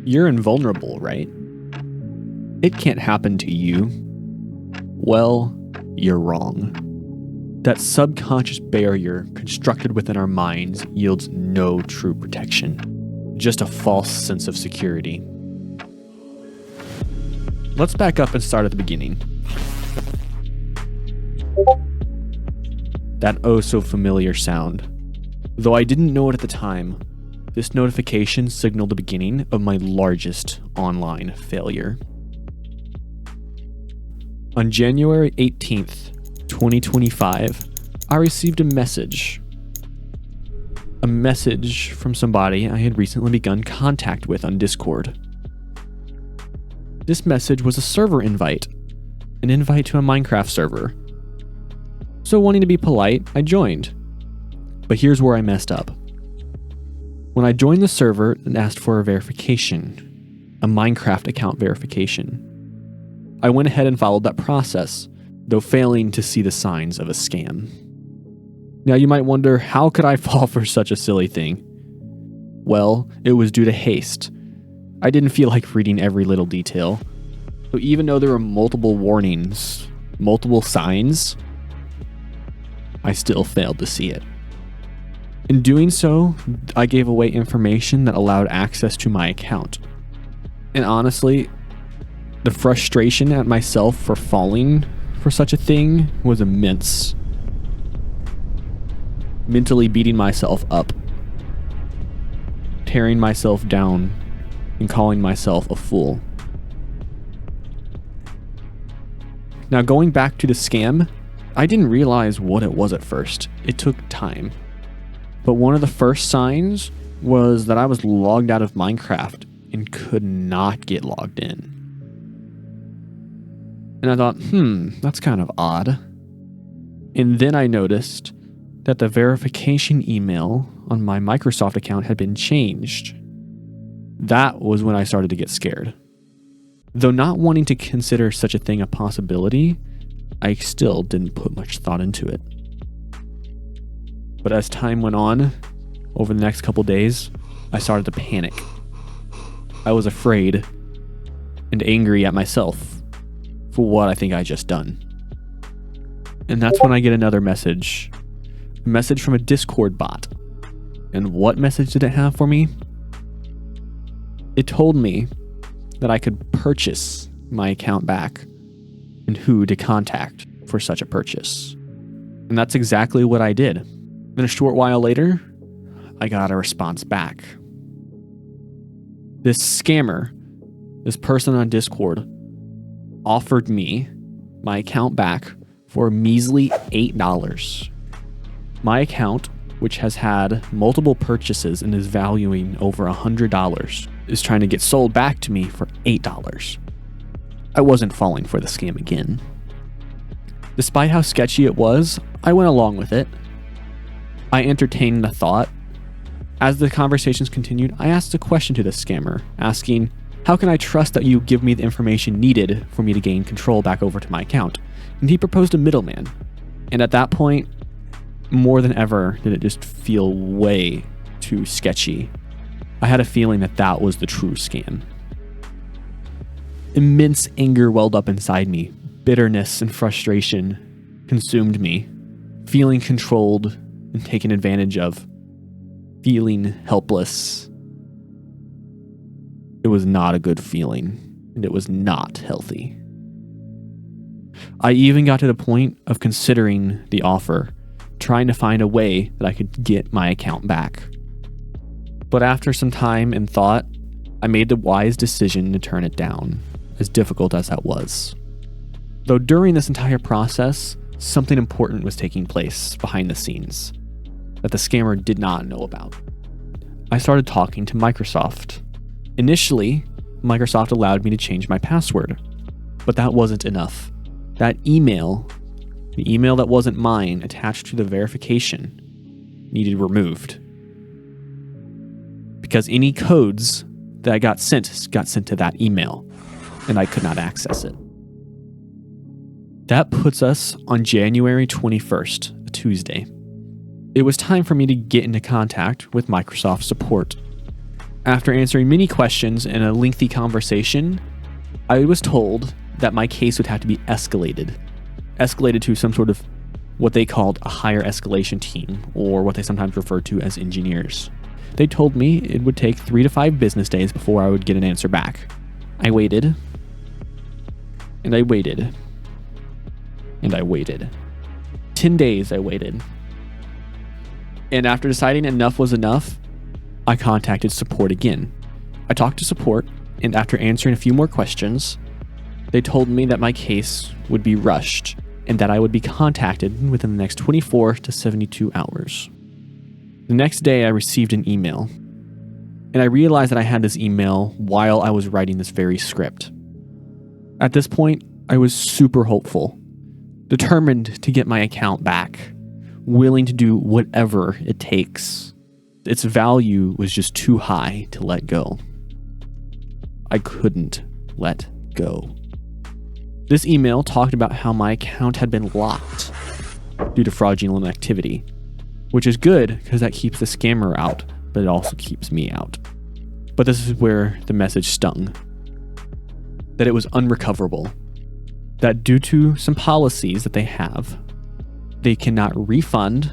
You're invulnerable, right? It can't happen to you. Well, you're wrong. That subconscious barrier constructed within our minds yields no true protection, just a false sense of security. Let's back up and start at the beginning. That oh so familiar sound. Though I didn't know it at the time, this notification signaled the beginning of my largest online failure. On January 18th, 2025, I received a message. A message from somebody I had recently begun contact with on Discord. This message was a server invite, an invite to a Minecraft server. So wanting to be polite, I joined. But here's where I messed up. When I joined the server, it asked for a verification, a Minecraft account verification. I went ahead and followed that process, though failing to see the signs of a scam. Now you might wonder, how could I fall for such a silly thing? Well, it was due to haste. I didn't feel like reading every little detail. So even though there were multiple warnings, multiple signs, I still failed to see it. In doing so, I gave away information that allowed access to my account. And honestly, the frustration at myself for falling for such a thing was immense. Mentally beating myself up, tearing myself down, and calling myself a fool. Now going back to the scam, I didn't realize what it was at first. It took time. But one of the first signs was that I was logged out of Minecraft and could not get logged in. And I thought, that's kind of odd. And then I noticed that the verification email on my Microsoft account had been changed. That was when I started to get scared. Though not wanting to consider such a thing a possibility, I still didn't put much thought into it. But as time went on, over the next couple days, I started to panic. I was afraid and angry at myself for what I think I just done. And that's when I get another message. A message from a Discord bot. And what message did it have for me? It told me that I could purchase my account back and who to contact for such a purchase. And that's exactly what I did. Then a short while later, I got a response back. This scammer, this person on Discord, offered me my account back for a measly $8. My account, which has had multiple purchases and is valuing over $100, is trying to get sold back to me for $8. I wasn't falling for the scam again. Despite how sketchy it was, I went along with it. I entertained the thought. As the conversations continued, I asked a question to the scammer, asking, how can I trust that you give me the information needed for me to gain control back over to my account? And he proposed a middleman. And at that point, more than ever, did it just feel way too sketchy. I had a feeling that that was the true scam. Immense anger welled up inside me. Bitterness and frustration consumed me. Feeling controlled and taken advantage of. Feeling helpless. It was not a good feeling, and it was not healthy. I even got to the point of considering the offer, trying to find a way that I could get my account back. But after some time and thought, I made the wise decision to turn it down, as difficult as that was. Though during this entire process, something important was taking place behind the scenes that the scammer did not know about. I started talking to Microsoft. Initially, Microsoft allowed me to change my password, but that wasn't enough. That email, the email that wasn't mine attached to the verification, needed removed. Because any codes that got sent to that email, and I could not access it. That puts us on January 21st, a Tuesday. It was time for me to get into contact with Microsoft support. After answering many questions and a lengthy conversation, I was told that my case would have to be escalated to some sort of what they called a higher escalation team, or what they sometimes refer to as engineers. They told me it would take 3 to 5 business days before I would get an answer back. I waited, and I waited, and I waited. 10 days I waited. And after deciding enough was enough, I contacted support again. I talked to support, and after answering a few more questions, they told me that my case would be rushed and that I would be contacted within the next 24 to 72 hours. The next day, I received an email, and I realized that I had this email while I was writing this very script. At this point, I was super hopeful, determined to get my account back, willing to do whatever it takes. Its value was just too high to let go. I couldn't let go. This email talked about how my account had been locked due to fraudulent activity, which is good because that keeps the scammer out, but it also keeps me out. But this is where the message stung. That it was unrecoverable. That due to some policies that they have, they cannot refund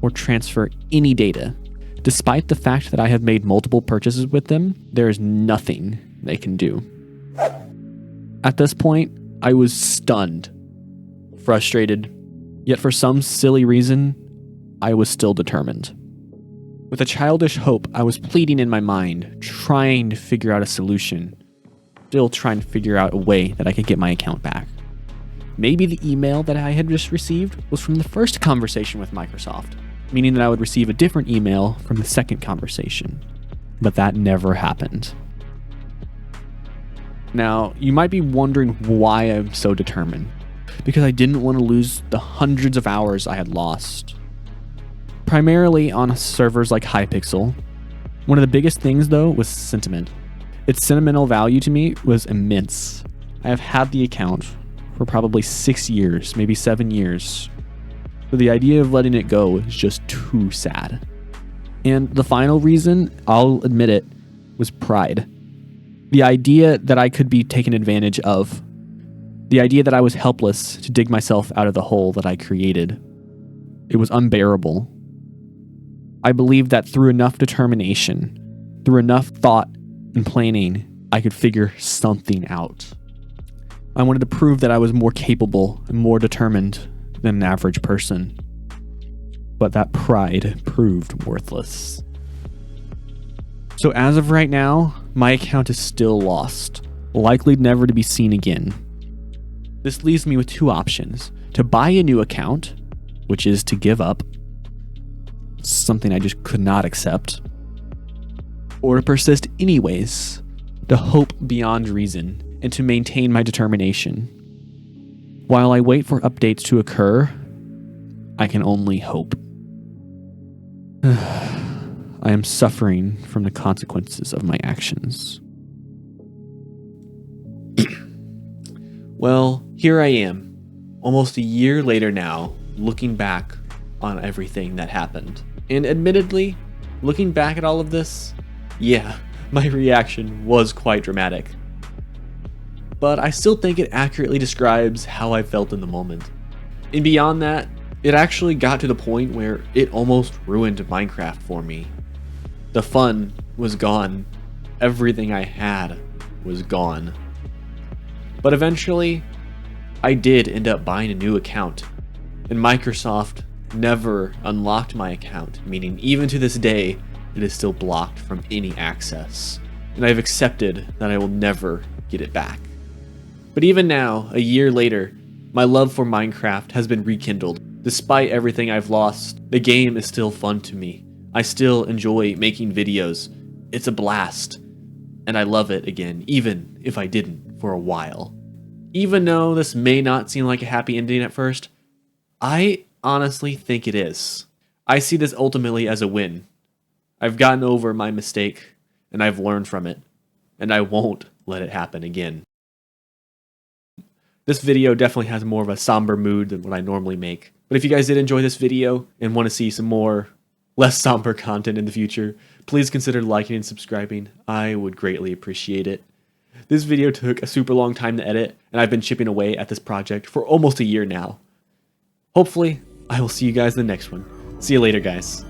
or transfer any data. Despite the fact that I have made multiple purchases with them, there is nothing they can do. At this point, I was stunned, frustrated, yet for some silly reason, I was still determined. With a childish hope, I was pleading in my mind, trying to figure out a solution, still trying to figure out a way that I could get my account back. Maybe the email that I had just received was from the first conversation with Microsoft, meaning that I would receive a different email from the second conversation. But that never happened. Now, you might be wondering why I'm so determined. Because I didn't want to lose the hundreds of hours I had lost. Primarily on servers like Hypixel. One of the biggest things, though, was sentiment. Its sentimental value to me was immense. I have had the account for probably 6 years, maybe 7 years. So the idea of letting it go is just too sad. And the final reason, I'll admit it, was pride. The idea that I could be taken advantage of. The idea that I was helpless to dig myself out of the hole that I created. It was unbearable. I believed that through enough determination, through enough thought and planning, I could figure something out. I wanted to prove that I was more capable and more determined than an average person. But that pride proved worthless. So as of right now, my account is still lost, likely never to be seen again. This leaves me with 2 options: to buy a new account, which is to give up, something I just could not accept, or to persist anyways, to hope beyond reason, and to maintain my determination. While I wait for updates to occur, I can only hope. I am suffering from the consequences of my actions. Well, here I am, almost a year later now, looking back on everything that happened. And admittedly, looking back at all of this, yeah, my reaction was quite dramatic. But I still think it accurately describes how I felt in the moment. And beyond that, it actually got to the point where it almost ruined Minecraft for me. The fun was gone. Everything I had was gone. But eventually, I did end up buying a new account, and Microsoft never unlocked my account, meaning even to this day, it is still blocked from any access, and I've accepted that I will never get it back. But even now, a year later, my love for Minecraft has been rekindled. Despite everything I've lost, the game is still fun to me. I still enjoy making videos. It's a blast, and I love it again, even if I didn't for a while. Even though this may not seem like a happy ending at first, I honestly think it is. I see this ultimately as a win. I've gotten over my mistake, and I've learned from it, and I won't let it happen again. This video definitely has more of a somber mood than what I normally make. But if you guys did enjoy this video and want to see some more less somber content in the future, please consider liking and subscribing. I would greatly appreciate it. This video took a super long time to edit, and I've been chipping away at this project for almost a year now. Hopefully, I will see you guys in the next one. See you later, guys.